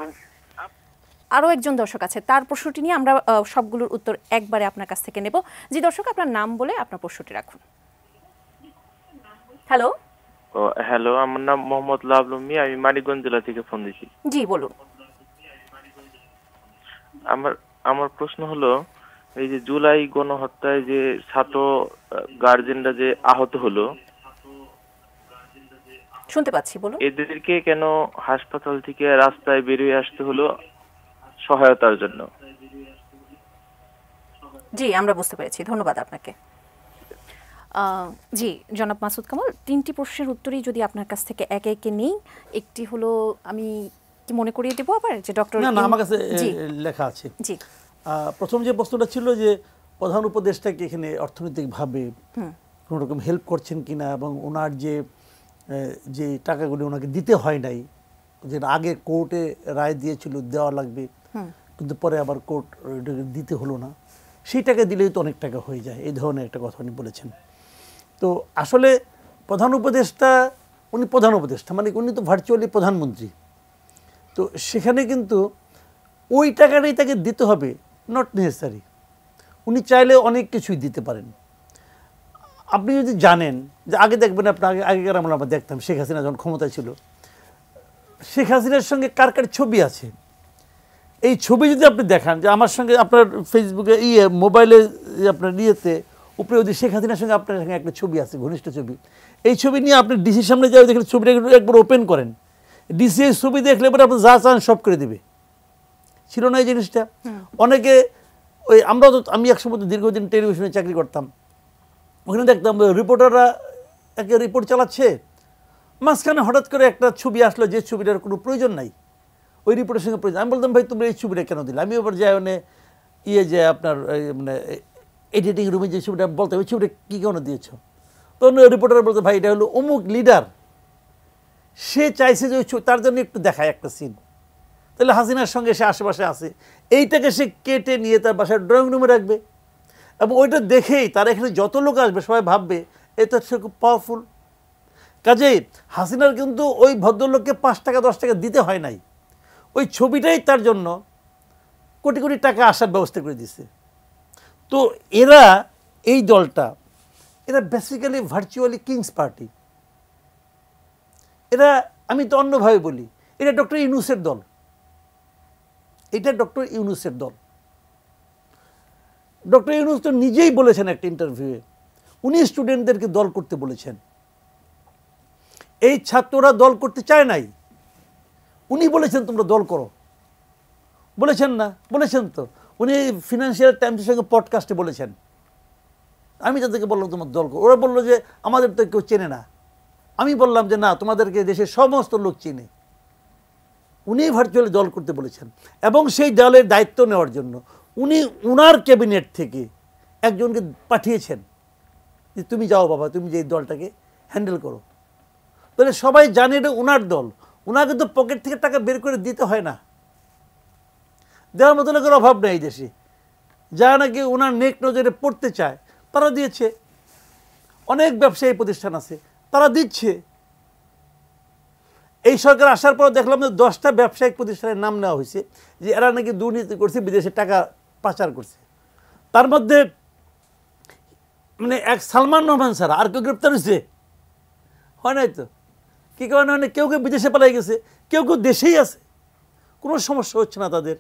আরও একজন দর্শক আছে, তার প্রশ্নটি নিয়ে আমরা সবগুলোর উত্তর একবারে আপনার কাছ থেকে নেব। জি দর্শক, আপনার নাম বলে আপনার প্রশ্নটি রাখুন। হ্যালো। হ্যালো, আমার নাম মোহাম্মদ লাভলু মিয়া, আমি মানিকগঞ্জ জেলা থেকে ফোন দিছি। জি বলুন। আমার প্রশ্ন হলো, এই যে জুলাই গণহত্যায় যে ছাত্র গার্জেনরা যে আহত হলো, শুনতে পাচ্ছি, বলুন। এদেরকে কেন হাসপাতাল থেকে রাস্তায় বেরিয়ে আসতে হলো সহায়তার জন্য? জি আমরা বুঝতে পেরেছি, ধন্যবাদ আপনাকে। জি জনাব মাসুদ কামাল, 3টি প্রশ্নের উত্তরই যদি আপনার কাছ থেকে একে একে নেই। একটি হলো, আমি কি মনে করিয়ে দেবো আবার যে ডক্টর, না আমার কাছে লেখা আছে। জি প্রথম যে প্রশ্নটা ছিল যে প্রধান উপদেষ্টাকে এখানে অর্থনৈতিকভাবে কোনো রকম হেল্প করছেন কিনা, এবং ওনার যে টাকাগুলি ওনাকে দিতে হয় নাই, যে আগে কোর্টে রায় দিয়েছিল দেওয়া লাগবে, কিন্তু পরে আবার কোর্ট দিতে হলো না, সেই টাকা দিলেই তো অনেক টাকা হয়ে যায়, এই ধরনের একটা কথা উনি বলেছেন। তো আসলে প্রধান উপদেষ্টা, উনি প্রধান উপদেষ্টা মানে উনি তো ভার্চুয়ালি প্রধানমন্ত্রী, তো সেখানে কিন্তু ওই টাকাটাই তাকে দিতে হবে, নট নেসেসারি। উনি চাইলে অনেক কিছুই দিতে পারেন। আপনি যদি জানেন যে আগে দেখবেন, আপনার আগেকার আমরা দেখতাম শেখ হাসিনা যখন ক্ষমতায় ছিল, শেখ হাসিনার সঙ্গে কার কার ছবি আছে, এই ছবি যদি আপনি দেখান, যে আমার সঙ্গে আপনার ফেসবুকে মোবাইলে আপনার উপরে যদি শেখ হাসিনার সঙ্গে আপনার সঙ্গে একটা ছবি আছে, ঘনিষ্ঠ ছবি, এই ছবি নিয়ে আপনি ডিসির সামনে যাবে, দেখলে ছবিটা একবার ওপেন করেন, ডিসি এই ছবি দেখলে পরে আপনি যা চান সব করে দেবে। ছিল না এই জিনিসটা? অনেকে আমি একসময় দীর্ঘদিন টেলিভিশনে চাকরি করতাম, ওখানে দেখতাম রিপোর্টাররা একে রিপোর্ট চালাচ্ছে, মাঝখানে হঠাৎ করে একটা ছবি আসলো যে ছবিটার কোনো প্রয়োজন নাই, ওই রিপোর্টের সঙ্গে প্রয়োজন। আমি বলতাম ভাই তোমরা এই ছবিটা কেন দিলে? আমি এবার যাই মানে যে আপনার মানে এডিটিং রুমে যে ছবিটা বলতে ওই ছবিটা কী কেন দিয়েছ? তখন রিপোর্টার বলতে ভাই এটা হলো অমুক লিডার, সে চাইছে যে ওই তার জন্য একটু দেখায় একটা সিন, তাহলে হাসিনার সঙ্গে সে আশেপাশে আছে, এইটাকে সে কেটে নিয়ে তার বাসার ড্রয়িং রুমে রাখবে, এবং ওইটা দেখেই তার এখানে যত লোক আসবে সবাই ভাববে এটা সে খুব পাওয়ারফুল। কাজেই হাসিনার কিন্তু ওই ভদ্রলোককে 5 টাকা 10 টাকা দিতে হয় নাই, ওই ছবিটাই তার জন্য কোটি কোটি টাকা আসার ব্যবস্থা করে দিছে। তো এরা এই দলটা, এরা বেসিক্যালি ভার্চুয়ালি কিংস পার্টি। এরা, আমি তো অন্যভাবে বলি, এটা ডক্টর ইউনূসের দল, এটা ডক্টর ইউনূসের দল। ডক্টর ইউনূস তো নিজেই বলেছেন একটা ইন্টারভিউয়ে, উনি স্টুডেন্টদেরকে দল করতে বলেছেন। এই ছাত্ররা দল করতে চায় নাই, উনি বলেছেন তোমরা দল করো, বলেছেন না? বলেছেন তো, উনি ফিনান্সিয়াল টাইমসের সঙ্গে পডকাস্টে বলেছেন। আমি তাদেরকে বললাম তোমার দল করো, ওরা বললো যে আমাদের তো কেউ চেনে না। আমি বললাম যে না, তোমাদেরকে দেশের সমস্ত লোক চেনে। উনি ভার্চুয়ালি দল করতে বলেছেন, এবং সেই দলের দায়িত্ব নেওয়ার জন্য উনি উনার ক্যাবিনেট থেকে একজনকে পাঠিয়েছেন যে তুমি যাও বাবা, তুমি যে এই দলটাকে হ্যান্ডেল করো। তাহলে সবাই জানে এটা উনার দল, উনাকে তো পকেট থেকে টাকা বের করে দিতে হয় না, দেওয়ার মতো লোকের অভাব নেই এই দেশে। যারা নাকি ওনার নেক নজরে পড়তে চায় তারা দিয়েছে, অনেক ব্যবসায়ী প্রতিষ্ঠান আছে তারা দিচ্ছে। এই সরকার আসার পর দেখলাম যে 10টা ব্যবসায়িক প্রতিষ্ঠানের নাম নেওয়া হয়েছে যে এরা নাকি দুর্নীতি করছে, বিদেশে টাকা পাচার করছে। তার মধ্যে মানে এক সালমান রহমান ছাড়া আর কেউ গ্রেপ্তার হয়েছে? হয় নাই তো। কী কারণে? মানে কেউ কেউ বিদেশে পালাই গেছে, কেউ কেউ দেশেই আছে, কোনো সমস্যা হচ্ছে না তাদের,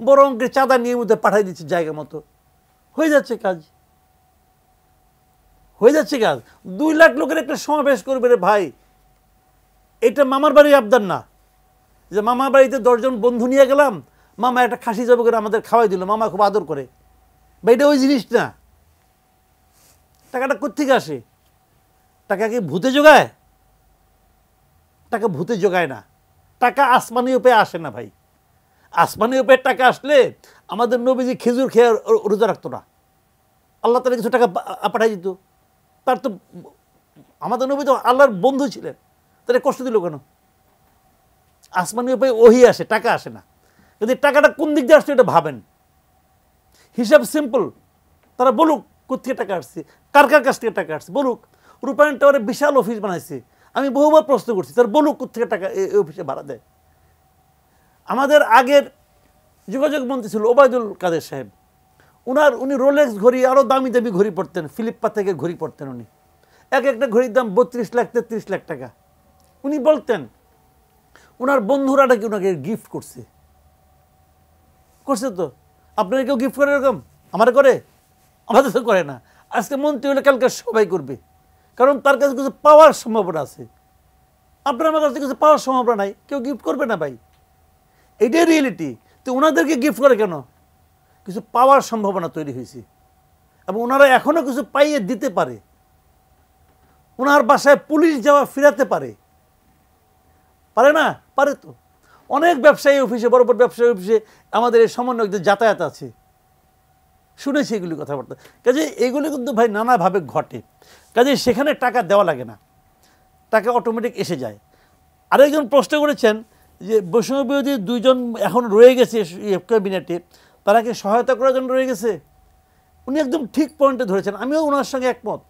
বড় অঙ্কের চাঁদা নিয়ে মধ্যে পাঠাই দিচ্ছে জায়গা মতো, হয়ে যাচ্ছে কাজ, হয়ে যাচ্ছে কাজ। 2 লাখ লোকের একটা সমাবেশ করবে রে ভাই, এটা মামার বাড়ির আবদার না যে মামার বাড়িতে 10 জন বন্ধু নিয়ে গেলাম, মামা একটা খাসি জব করে আমাদের খাওয়াই দিল, মামা খুব আদর করে, বা এটা ওই জিনিস না। টাকাটা কোত্থেকে আসে? টাকা কি ভূতে জোগায়? টাকা ভূতে জোগায় না, টাকা আসমানি উপায়ে আসে না ভাই। আসমানি উপায়ে টাকা আসলে আমাদের নবীজি খেজুর খেয়ে রোজা রাখতো না, আল্লাহ তাআলা কিছু টাকা পাঠাই দিত। তার তো আমাদের নবী তো আল্লাহর বন্ধু ছিলেন, তাহলে কষ্ট দিল কেন? আসমানি উপায়ে ওহি আসে, টাকা আসে না। যদি টাকাটা কোন দিক দিয়ে আসছে এটা ভাবেন, হিসাব সিম্পল। তারা বলুক কোথেকে টাকা আসছে, কার কার কাছ থেকে টাকা আসছে বলুক। রূপায়ণ টাওয়ারে বিশাল অফিস বানাইছে, আমি বহুবার প্রশ্ন করছি, তার বলুক কোথেকে টাকা এই অফিসে ভাড়া দেয়। আমাদের আগের যোগাযোগ মন্ত্রী ছিল ওবায়দুল কাদের সাহেব, উনি রোলেক্স ঘড়ি আরও দামি দামি ঘড়ি পড়তেন, ফিলিপ্পা থেকে ঘড়ি পড়তেন উনি, একটা ঘড়ির দাম 32 লাখ 33 লাখ টাকা। উনি বলতেন ওনার বন্ধুরা নাকি ওনাকে গিফট করছে তো। আপনারা কেউ গিফট করে এরকম? আমার করে? আমাদের তো করে না। আজকে মন্ত্রী হলে কালকে সবাই করবে, কারণ তার কাছে কিছু পাওয়ার সম্ভাবনা আছে। আপনার আমার কাছে কিছু পাওয়ার সম্ভাবনা নাই, কেউ গিফট করবে না ভাই, এটাই রিয়েলিটি। তো ওনাদেরকে গিফট করে কেন? কিছু পাওয়ার সম্ভাবনা তৈরি হয়েছে এবং ওনারা এখনও কিছু পাইয়ে দিতে পারে। ওনার বাসায় পুলিশ যাওয়া ফিরাতে পারে না? পারে তো। অনেক ব্যবসায়ী অফিসে, বড় বড় ব্যবসায়ী অফিসে আমাদের এই সমন্বয়কদের যাতায়াত আছে, শুনেছি এগুলি কথাবার্তা। কাজে এগুলি কিন্তু ভাই নানাভাবে ঘটে। কাজে সেখানে টাকা দেওয়া লাগে না, টাকা অটোমেটিক এসে যায়। আরেকজন প্রশ্ন করেছেন যে বৈষম্য বিরোধী 2 জন এখন রয়ে গেছে ক্যাবিনেটে, তারা কি সহায়তা করার জন্য রয়ে গেছে? উনি একদম ঠিক পয়েন্টে ধরেছেন, আমিও ওনার সঙ্গে একমত।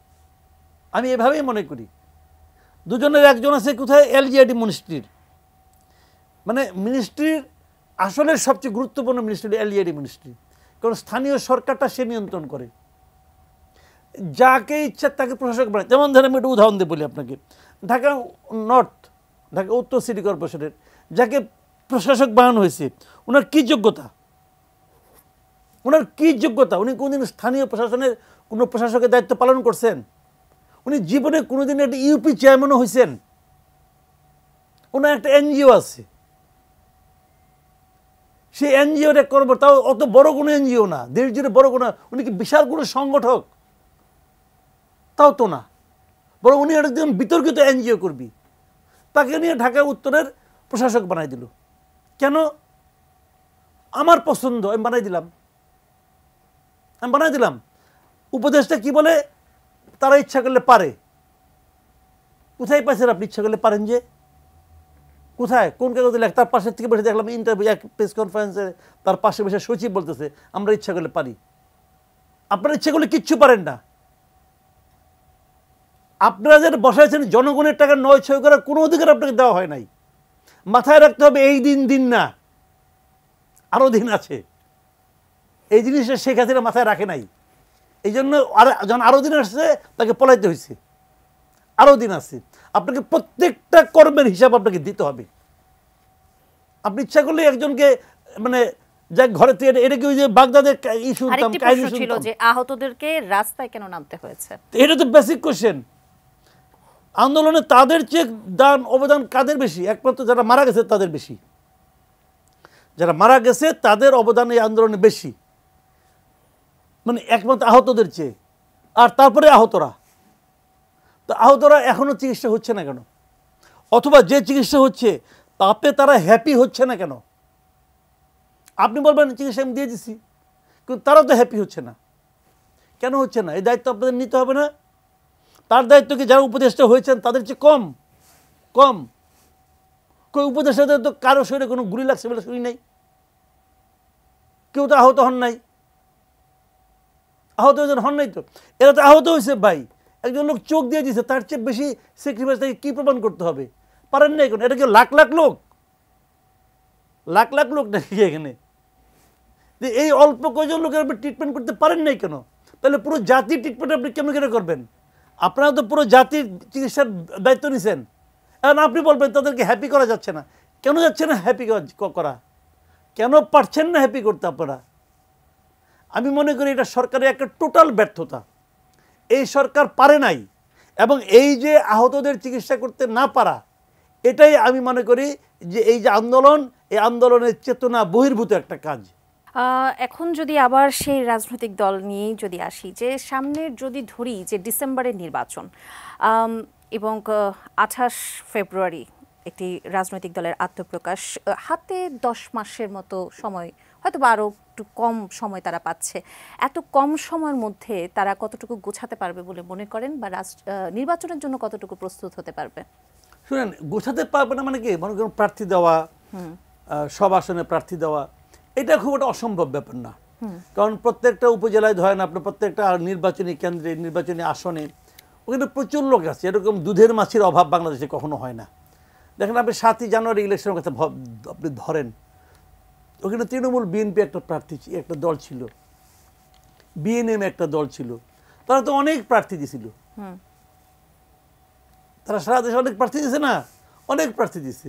আমি এভাবেই মনে করি। 2 জনের একজন আছে কোথায়? এলজিআইডি মিনিস্ট্রির, মানে মিনিস্ট্রির আসলে সবচেয়ে গুরুত্বপূর্ণ মিনিস্ট্রি এলজিআইডি মিনিস্ট্রি, কারণ স্থানীয় সরকারটা সে নিয়ন্ত্রণ করে, যাকে ইচ্ছা তাকে প্রশাসক বানায়। যেমন ধরেন আমি একটা উদাহরণ দিয়ে বলি আপনাকে, ঢাকা নর্থ, ঢাকা উত্তর সিটি কর্পোরেশনের যাকে প্রশাসক বানানো হয়েছে, ওনার কি যোগ্যতা? উনি কোনোদিন স্থানীয় প্রশাসনের কোনো প্রশাসকের দায়িত্ব পালন করছেন? উনি জীবনে কোনোদিন একটা ইউপি চেয়ারম্যানও হয়েছেন? ওনার একটা এনজিও আছে, সেই এনজিওর এক কর্ম, তাও অত বড় কোনো এনজিও না, দেশ জুড়ে বড় কোনো, উনি কি বিশাল কোনো সংগঠক? তাও তো না, বরং উনি একদম বিতর্কিত এনজিও করবি, তাকে নিয়ে ঢাকা উত্তরের প্রশাসক বানাই দিল। কেন? আমার পছন্দ, আমি বানাই দিলাম। উপদেশটা কি বলে? তারা ইচ্ছা করলে পারে। কোথায় পাইছেন আপনি ইচ্ছা করলে পারেন? যে কোথায়, কোন কাগজে লেখ? তার পাশের থেকে বসে দেখলাম ইন্টারভিউ, এক প্রেস কনফারেন্সে তার পাশে বসে সচিব বলতেছে আমরা ইচ্ছা করলে পারি। আপনারা ইচ্ছা করলে কিচ্ছু পারেন না। আপনারা যারা বসাইছেন জনগণের টাকা 9-6 করার কোনো অধিকার আপনাকে দেওয়া হয় নাই। মাথায় রাখতে হবে এই দিন না, আরও দিন আছে। এই জিনিসটা শেখ হাসিনা মাথায় রাখে নাই, এই জন্য যখন আরও দিন আসছে তাকে পলাইতে হয়েছে। আরও দিন আছে, আপনাকে প্রত্যেকটা কর্মের হিসাব আপনাকে দিতে হবে। আপনি ইচ্ছা করলে একজনকে মানে যা ঘরে থেকে এটা কি ওই যে বাগদাদের শুনতাম কাহিনী ছিল যে আহতদেরকে রাস্তায় কেন নামতে হয়েছে, এটা তো বেসিক কোশ্চেন। আন্দোলনে তাদের চেয়ে অবদান কাদের বেশি? একমাত্র যারা মারা গেছে তাদের বেশি, যারা মারা গেছে তাদের অবদান এই আন্দোলনে বেশি, মানে একমাত্র আহতদের চেয়ে। আর তারপরে আহতরা, তো আহতরা এখনো চিকিৎসা হচ্ছে না কেন? অথবা যে চিকিৎসা হচ্ছে তাতে তারা হ্যাপি হচ্ছে না কেন? আপনি বলবেন চিকিৎসা আমি দিয়ে দিচ্ছি, কিন্তু তারাও তো হ্যাপি হচ্ছে না। কেন হচ্ছে না? এই দায়িত্ব আপনাদের নিতে হবে না? তার দায়িত্ব কি যারা উপদেষ্টা হয়েছেন তাদের চেয়ে কম? কই উপদেষ্টাদের তো কারো শরীরে কোনো গুলি লাগছে বলে শুনি নাই, কেউ তো আহত হন নাই। তো এরা তো আহত হয়েছে ভাই, একজন লোক চোখ দিয়ে দিয়েছে, তার চেয়ে বেশি স্যাক্রিফাইস তাকে কি প্রমাণ করতে হবে? পারেন না এখন? এটা কি লাখ লাখ লোক নাকি এখানে? যে এই অল্প কয়জন লোকের আপনি ট্রিটমেন্ট করতে পারেন নাই কেন? তাহলে পুরো জাতির ট্রিটমেন্ট আপনি কেমন করে করবেন? আপনারা তো পুরো জাতির চিকিৎসার দায়িত্ব নিছেন, এখন আপনি বলবেন তাদেরকে হ্যাপি করা যাচ্ছে না। কেন যাচ্ছে না হ্যাপি করা? কেন পারছেন না হ্যাপি করতে আপনারা? আমি মনে করি এটা সরকারের একটা টোটাল ব্যর্থতা। এই সরকার পারে নাই, এবং এই যে আহতদের চিকিৎসা করতে না পারা, এটাই আমি মনে করি যে এই যে আন্দোলন, এই আন্দোলনের চেতনা বহির্ভূত একটা কাজ। এখন যদি আবার সেই রাজনৈতিক দল নিয়ে যদি আসি, যে সামনের যদি ধরি যে ডিসেম্বরের নির্বাচন এবং 28 ফেব্রুয়ারি একটি রাজনৈতিক দলের আত্মপ্রকাশ, হাতে 10 মাসের মতো সময়, হয়তো বা আরও একটু কম সময় তারা পাচ্ছে। এত কম সময়ের মধ্যে তারা কতটুকু গোছাতে পারবে বলে মনে করেন, বা নির্বাচনের জন্য কতটুকু প্রস্তুত হতে পারবে? শুনেন, গোছাতে পারবে না মানে কি? মনে করেন প্রার্থী দেওয়া, সব আসনে প্রার্থী দেওয়া, এটা খুব একটা অসম্ভব ব্যাপার না। কারণ প্রত্যেকটা উপজেলায় ধরেন আপনার প্রত্যেকটা নির্বাচনী কেন্দ্রে, নির্বাচনী আসনে ওখানে প্রচুর লোক আছে। এরকম দুধের মাছির অভাব বাংলাদেশে কখনো হয় না। দেখেন আপনি 7ই জানুয়ারি ইলেকশনের কথা আপনি ধরেন, ওখানে তৃণমূল বিএনপি একটা প্রার্থী একটা দল ছিল, বিএনএম একটা দল ছিল, তারা তো অনেক প্রার্থী দিছিল। তারা সারা দেশে অনেক প্রার্থী দিছে না, অনেক প্রার্থী দিছে।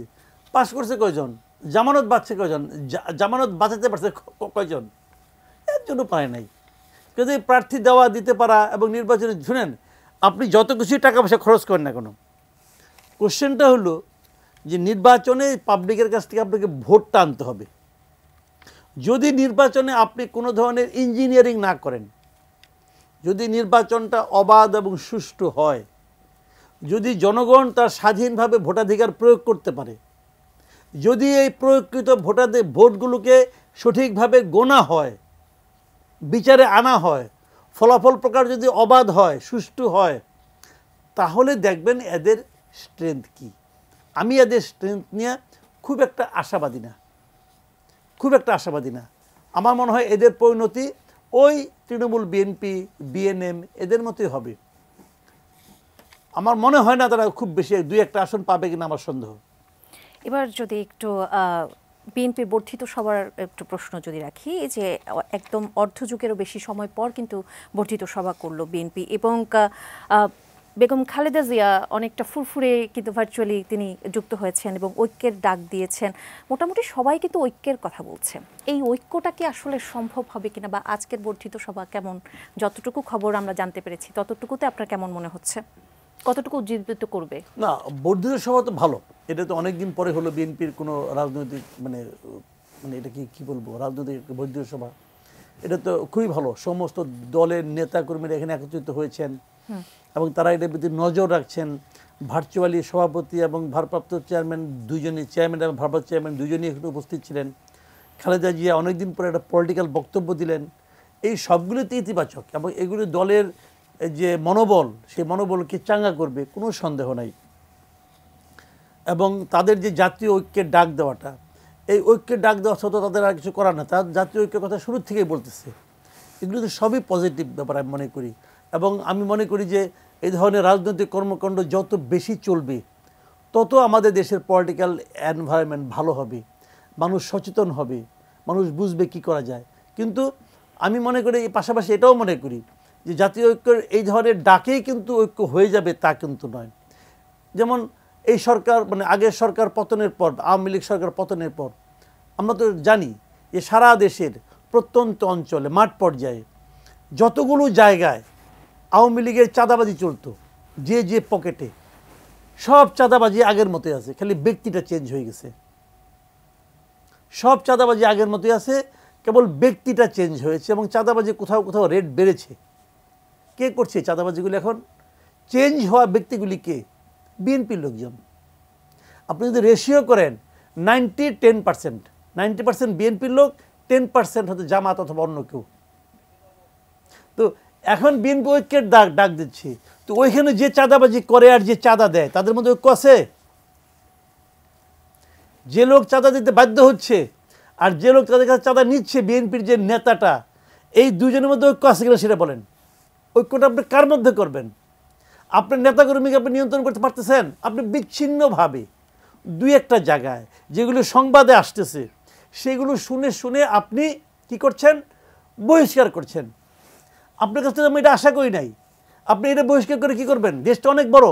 পাশ করছে কয়জন? জামানত বাঁচছে কয়জন? জামানত বাঁচাতে পারছে কয়জন? একজনও পায় নাই। কিন্তু প্রার্থী দেওয়া দিতে পারা এবং নির্বাচনে, শুনেন, আপনি যত কিছুই টাকা পয়সা খরচ করেন না কেন, কোশ্চেনটা হলো যে নির্বাচনে পাবলিকের কাছ থেকে আপনাকে ভোটটা আনতে হবে। যদি নির্বাচনে আপনি কোনো ধরনের ইঞ্জিনিয়ারিং না করেন, যদি নির্বাচনটা অবাধ এবং সুষ্ঠু হয়, যদি জনগণ তার স্বাধীনভাবে ভোটাধিকার প্রয়োগ করতে পারে, যদি এই প্রয়োগকৃত ভোটগুলোকে সঠিকভাবে গোনা হয়, বিচারে আনা হয়, ফলাফল প্রকার যদি অবাধ হয়, সুষ্ঠু হয়, তাহলে দেখবেন এদের স্ট্রেংথ কি। আমি এদের স্ট্রেংথ নিয়ে খুব একটা আশাবাদী না, খুব একটা আশাবাদী না। আমার মনে হয় এদের পরিণতি ওই তৃণমূল বিএনপি, বিএনএম এদের মতোই হবে। আমার মনে হয় না তারা খুব বেশি 2-1টা আসন পাবে কিনা, আমার সন্দেহ। এবার যদি একটু বিএনপির বর্ধিত সভার একটু প্রশ্ন যদি রাখি, যে একদম অর্ধযুগেরও বেশি সময় পর কিন্তু বর্ধিত সভা করলো বিএনপি, এবং বেগম খালেদা জিয়া অনেকটা ফুরফুরে কিন্তু ভার্চুয়ালি তিনি যুক্ত হয়েছেন এবং ঐক্যের ডাক দিয়েছেন। মোটামুটি সবাই কিন্তু ঐক্যের কথা বলছে। এই ঐক্যটা কি আসলে সম্ভব হবে কিনা, বা আজকের বর্ধিত সভা কেমন, যতটুকু খবর আমরা জানতে পেরেছি ততটুকুতে আপনার কেমন মনে হচ্ছে, কতটুকু উজ্জীবিত করবে? না, বর্ধিত সভা তো ভালো, এটা তো অনেকদিন পরে হলো বিএনপির কোনো রাজনৈতিক মানে এটা কি বলবো, রাজনৈতিক বর্ধিত সভা, এটা তো খুবই ভালো। সমস্ত দলের নেতাকর্মীরা এখানে একত্রিত হয়েছেন এবং তারা এটার প্রতি নজর রাখছেন। ভার্চুয়ালি সভাপতি এবং ভারপ্রাপ্ত চেয়ারম্যান দুজনই, চেয়ারম্যান এবং ভারপ্রাপ্ত চেয়ারম্যান দুজনই এখানে উপস্থিত ছিলেন। খালেদা জিয়া অনেকদিন পরে একটা পলিটিক্যাল বক্তব্য দিলেন। এই সবগুলোতে ইতিবাচক, এবং এগুলো দলের যে মনোবল, সেই মনোবলকে চাঙ্গা করবে, কোনো সন্দেহ নাই। এবং তাদের যে জাতীয় ঐক্যের ডাক দেওয়াটা, এই ঐক্যের ডাক দেওয়া সত্ত্বেও তাদের আর কিছু করার না, তার জাতীয় ঐক্যের কথা শুরু থেকেই বলতেছে। এগুলো তো সবই পজিটিভ ব্যাপার আমি মনে করি। এবং আমি মনে করি যে এই ধরনের রাজনৈতিক কর্মকাণ্ড যত বেশি চলবে, তত আমাদের দেশের পলিটিক্যাল এনভায়রনমেন্ট ভালো হবে, মানুষ সচেতন হবে, মানুষ বুঝবে কি করা যায়। কিন্তু আমি মনে করি পাশাপাশি এটাও মনে করি যে জাতীয় ঐক্যের এই ধরনের ডাকেই কিন্তু ঐক্য হয়ে যাবে তা কিন্তু নয়। যেমন এই সরকার মানে আগের সরকার পতনের পর, আওয়ামী লীগ সরকার পতনের পর আমরা তো জানি যে সারা দেশের প্রত্যন্ত অঞ্চলে মাঠ পর্যায়ে যতগুলো জায়গায় আওয়ামী লীগের চাঁদাবাজি চলতো, যে পকেটে, সব চাঁদাবাজি আগের মতোই আছে, খালি ব্যক্তিটা চেঞ্জ হয়ে গেছে। সব চাঁদাবাজি আগের মতোই আছে, কেবল ব্যক্তিটা চেঞ্জ হয়েছে। এবং চাঁদাবাজি কোথাও কোথাও রেট বেড়েছে। কে করছে চাঁদাবাজিগুলি এখন? চেঞ্জ হওয়া ব্যক্তিগুলি কে? বিএনপির লোকজন। আপনি যদি রেশিও করেন 90-10%, 90% বিএনপির লোক, 10% হয়তো জামাত অথবা অন্য কেউ। তো এখন বিএনপি ঐক্যের ডাক দিচ্ছে, তো ওইখানে যে চাঁদাবাজি করে আর যে চাঁদা দেয় তাদের মধ্যে ঐক্য আছে? যে লোক চাঁদা দিতে বাধ্য হচ্ছে আর যে লোক তাদের কাছে চাঁদা নিচ্ছে, বিএনপির যে নেতাটা, এই দুজনের মধ্যে ঐক্য আছে কিনা সেটা বলেন। ঐক্যটা আপনি কার মধ্যে করবেন? আপনার নেতাকর্মীকে আপনি নিয়ন্ত্রণ করতে পারতেছেন? আপনি বিচ্ছিন্নভাবে 2-1টা জায়গায় যেগুলো সংবাদে আসতেছে সেগুলো শুনে শুনে আপনি কি করছেন? বহিষ্কার করছেন। আপনার কাছ থেকে আমি এটা আশা করি নাই। আপনি এটা বহিষ্কার করে কি করবেন? দেশটা অনেক বড়।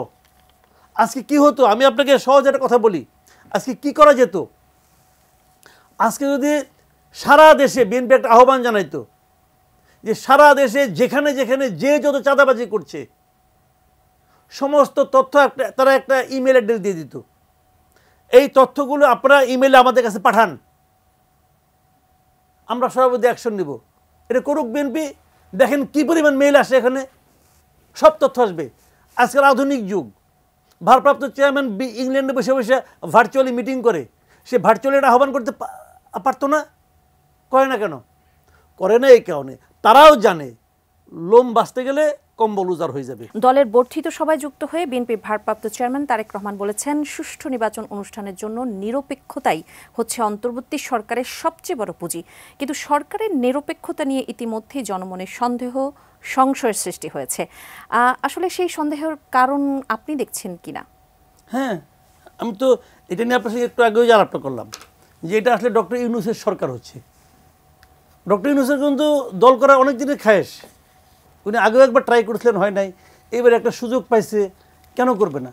আজকে কি হতো, আমি আপনাকে সহজ একটা কথা বলি, আজকে কি করা যেত? আজকে যদি সারা দেশে বিএনপি একটা আহ্বান জানাইতো যে সারা দেশে যেখানে যেখানে যে যত চাঁদাবাজি করছে সমস্ত তথ্য তারা একটা ইমেল অ্যাড্রেস দিয়ে দিত, এই তথ্যগুলো আপনারা ইমেলে আমাদের কাছে পাঠান, আমরা সর্বদা অ্যাকশন নিব। এটা করুক বিএনপি। দেখেন কি পরিমাণ মেইল আসে, এখানে সব তথ্য আসবে। আজকের আধুনিক যুগ। ভারপ্রাপ্ত চেয়ারম্যান ইংল্যান্ডে বসে বসে ভার্চুয়ালি মিটিং করে, সে ভার্চুয়ালি এটা আহ্বান করতে পারতো না? করে না কেন? করে না এই কারণে তারাও জানে লোম বাঁচতে গেলে কম্বল উজাড় হয়ে যাবে। দলের বর্ধিত সভায় যুক্ত হয়ে বিএনপির ভারপ্রাপ্ত চেয়ারম্যান তারেক রহমান বলেছেন, সুষ্ঠু নির্বাচন অনুষ্ঠানের জন্য নিরপেক্ষতাই হচ্ছে অন্তর্বর্তী সরকারের সবচেয়ে বড় পুঁজি। কিন্তু সরকারের নিরপেক্ষতা নিয়ে ইতিমধ্যেই জনমনে সন্দেহ, সংশয়ের সৃষ্টি হয়েছে। আসলে সেই সন্দেহের কারণ আপনি দেখছেন কিনা? হ্যাঁ, আমি তো এটা নিয়ে আপনার সঙ্গে একটু আগেও আলাপটা করলাম যে এটা আসলে ডক্টর ইউনূসের সরকার হচ্ছে। ডক্টর ইউনূসের কিন্তু দল করা অনেক দিনের খায়েশ, উনি আগেও একবার ট্রাই করেছিলেন, হয় নাই, এবার একটা সুযোগ পাইছে, কেন করবে না?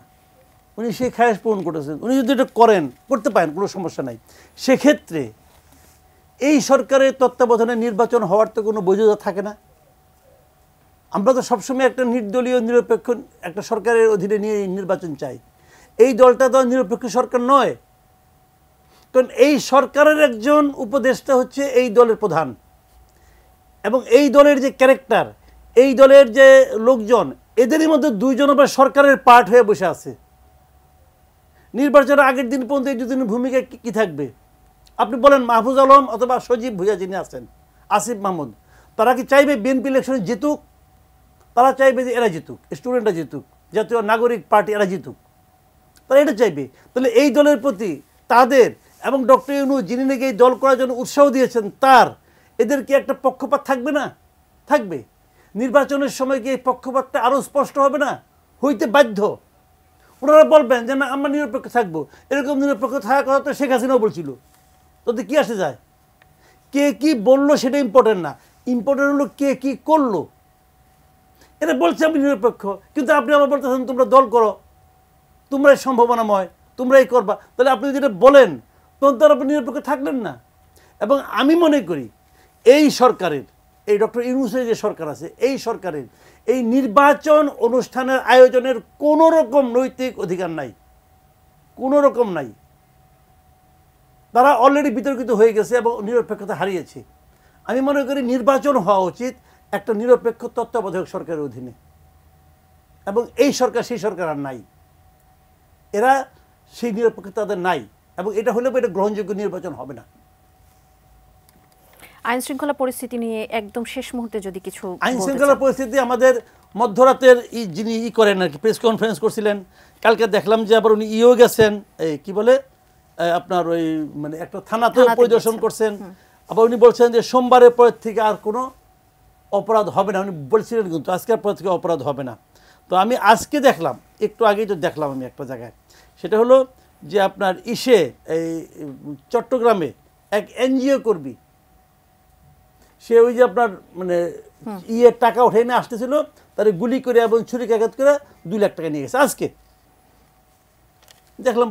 উনি সেই খায়েশ পূরণ করেছেন। উনি যদি এটা করেন, করতে পারেন, কোনো সমস্যা নাই। সেক্ষেত্রে এই সরকারের তত্ত্বাবধানে নির্বাচন হওয়ার তো কোনো বৈধতা থাকে না। আমরা তো সবসময় একটা নির্দলীয় নিরপেক্ষ একটা সরকারের অধীনে নিয়ে নির্বাচন চাই। এই দলটা তো নিরপেক্ষ সরকার নয়, কারণ এই সরকারের একজন উপদেষ্টা হচ্ছে এই দলের প্রধান, এবং এই দলের যে ক্যারেক্টার, এই দলের যে লোকজন, এদেরই মধ্যে দুইজন আবার সরকারের পার্ট হয়ে বসে আছে। নির্বাচনের আগের দিন পর্যন্ত এই দুজনের ভূমিকা কী থাকবে? আপনি বলেন মাহফুজ আলম অথবা সজীব ভুঁইয়া যিনি আছেন, আসিফ মাহমুদ, তারা কি চাইবে বিএনপি ইলেকশনে জিতুক? তারা চাইবে যে এরা জিতুক, স্টুডেন্টরা জিতুক, জাতীয় নাগরিক পার্টি এরা জিতুক, তারা এটা চাইবে। তাহলে এই দলের প্রতি তাদের এবং ডক্টর ইউনূস যিনি নাকি এই দল করার জন্য উৎসাহ দিয়েছেন, তার এদের কি একটা পক্ষপাত থাকবে না? থাকবে। নির্বাচনের সময় কি এই পক্ষপাতটা আরও স্পষ্ট হবে না? হইতে বাধ্য। ওনারা বলবেন যে না, আমরা নিরপেক্ষ থাকবো। এরকম নিরপেক্ষ থাকার কথা তো শেখ হাসিনাও বলছিল। তাতে কি আসে যায়? কে কি বললো সেটা ইম্পর্টেন্ট না, ইম্পর্টেন্ট হলো কে কি করলো। এটা বলছে আমি নিরপেক্ষ, কিন্তু আপনি আবার বলতেছেন তোমরা দল করো, তোমরাই সম্ভাবনাময়, তোমরাই করবা। তাহলে আপনি যদি এটা বলেন, তখন তো আপনি নিরপেক্ষ থাকলেন না। এবং আমি মনে করি এই সরকারের, এই ডক্টর ইউনূসের যে সরকার আছে, এই সরকারের এই নির্বাচন অনুষ্ঠানের আয়োজনের কোনো রকম নৈতিক অধিকার নাই, কোনো রকম নাই। তারা অলরেডি বিতর্কিত হয়ে গেছে এবং নিরপেক্ষতা হারিয়েছে। আমি মনে করি নির্বাচন হওয়া উচিত একটা নিরপেক্ষ তত্ত্বাবধায়ক সরকারের অধীনে, এবং এই সরকার সেই সরকার আর নাই। এরা সেই নিরপেক্ষতা তাদের নাই, এবং এটা হলে এটা গ্রহণযোগ্য নির্বাচন হবে না। আইন শৃঙ্খলা পরিস্থিতি নিয়ে একদম শেষ মুহূর্তে যদি কিছু, আইন শৃঙ্খলা পরিস্থিতি আমাদের মধ্যরাতের যিনি করেন আর কি, প্রেস কনফারেন্স করছিলেন, কালকে দেখলাম যে আবার উনি গেছেন, এই কি বলে আপনার ওই মানে একটা থানাতেও পরিদর্শন করছেন। আবার উনি বলছেন যে সোমবারের পর থেকে আর কোনো অপরাধ হবে না, উনি বলছিলেন, কিন্তু আজকের পর থেকে অপরাধ হবে না। তো আমি আজকে দেখলাম, একটু আগেই তো দেখলাম আমি একটা জায়গায়, সেটা হলো যে আপনার এই চট্টগ্রামে এক এনজিও কর্মী, সে ওই যে আপনার মানে টাকা উঠে নিয়ে আসতেছিল, তার গুলি করে এবং ছুরিকাঘাত করে 2 লাখ টাকা নিয়ে গেছে আজকে, দেখলাম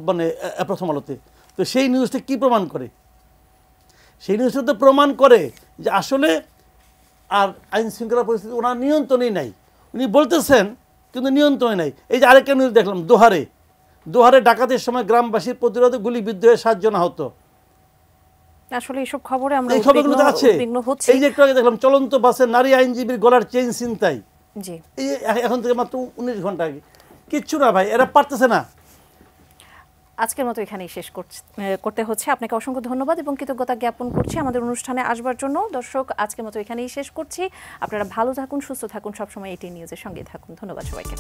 মানে প্রথম আলোতে। তো সেই নিউজটা কি প্রমাণ করে? সেই নিউজটা তো প্রমাণ করে যে আসলে আর আইন শৃঙ্খলা পরিস্থিতি ওনার নিয়ন্ত্রণেই নাই। উনি বলতেছেন কিন্তু নিয়ন্ত্রণে নাই। এই যে আরেকটা নিউজ দেখলাম, দোহারে ডাকাতের সময় গ্রামবাসীর প্রতিরোধে গুলিবিদ্ধ হয়ে 7 জন আহত। আসলে এইসব খবরে আমরা এই খবরগুলো তো আছে। এই যে একটু আগে দেখলাম চলন্ত বাসে নারী আইনজীবীর গলার চেইন ছিনতাই, জি, এই এখন থেকে মাত্র 19 ঘন্টা আগে। কিচ্ছু না ভাই, এরা পারতেছে না। আজকের মতো এখানেই শেষ করতে হচ্ছে। আপনাকে অসংখ্য ধন্যবাদ এবং কৃতজ্ঞতা জ্ঞাপন করছি আমাদের অনুষ্ঠানে আসবার জন্য। দর্শক, আজকের মতো এখানেই শেষ করছি। আপনারা ভালো থাকুন, সুস্থ থাকুন, সবসময় এটি নিউজের সঙ্গে থাকুন। ধন্যবাদ সবাইকে।